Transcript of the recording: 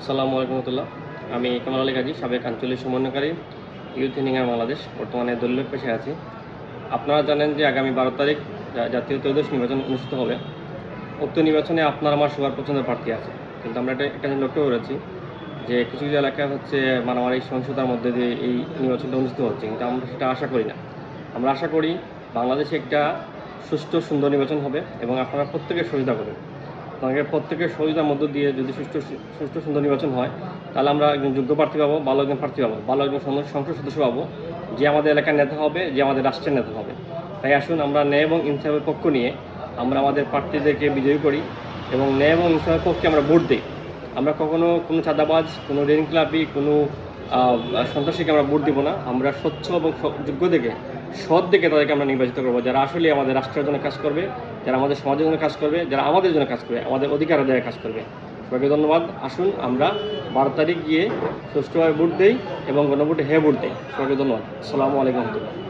আসসালামু আলাইকুম রহমতুল্লাহ। আমি কামাল আলী গাজী, সাবেক আঞ্চলিক সমন্বয়কারী, ইউথ ইউনিয়ন বাংলাদেশ। বর্তমানে দলীয় পেশায় আছি। আপনারা জানেন যে আগামী 12 তারিখ জাতীয় ত্রয়োদশ নির্বাচন অনুষ্ঠিত হবে। উক্ত নির্বাচনে আপনার আমার সবার পছন্দের প্রার্থী আছে, কিন্তু আমরা একটা লক্ষ্য করেছি যে কিছু কিছু এলাকায় হচ্ছে মারামারি সহিংসতার মধ্যে দিয়ে এই নির্বাচনটা অনুষ্ঠিত হচ্ছে, কিন্তু আমরা সেটা আশা করি না। আমরা আশা করি বাংলাদেশে একটা সুষ্ঠু সুন্দর নির্বাচন হবে এবং আপনারা প্রত্যেকের সহযোগিতা করবেন। আমাদের প্রত্যেকের সহযোগিতার মধ্য দিয়ে যদি সুষ্ঠু সুন্দর নির্বাচন হয়, তাহলে আমরা একজন যোগ্য প্রার্থী পাবো, ভালো একজন প্রার্থী পাবো, ভালো একজন সংসদ সদস্য পাবো, যে আমাদের এলাকার নেতা হবে, যে আমাদের রাষ্ট্রের নেতা হবে। তাই আসুন আমরা ন্যায় এবং ইনসাফের পক্ষ নিয়ে আমরা আমাদের প্রার্থীদেরকে বিজয়ী করি এবং ন্যায় এবং ইনসাফের পক্ষে আমরা ভোট দিই। আমরা কখনো কোনো চাঁদাবাজ, কোনো রেন ক্লাবি, কোনো সন্ত্রাসীকে আমরা ভোট দিব না। আমরা স্বচ্ছ এবং যোগ্য দেখে, সৎ দেখে তাদেরকে আমরা নির্বাচিত করবো, যারা আসলে আমাদের রাষ্ট্রের জন্য কাজ করবে, যারা আমাদের সমাজের জন্য কাজ করবে, যারা আমাদের জন্য কাজ করবে, আমাদের অধিকার আদায়ের কাজ করবে। সবাইকে ধন্যবাদ। আসুন আমরা 12 তারিখ গিয়ে সুষ্ঠুভাবে ভোট দিই এবং গণভোটে হ্যাঁ ভোট দিই। সবাইকে ধন্যবাদ। আসসালামু আলাইকুম রহমতুল্লাহ।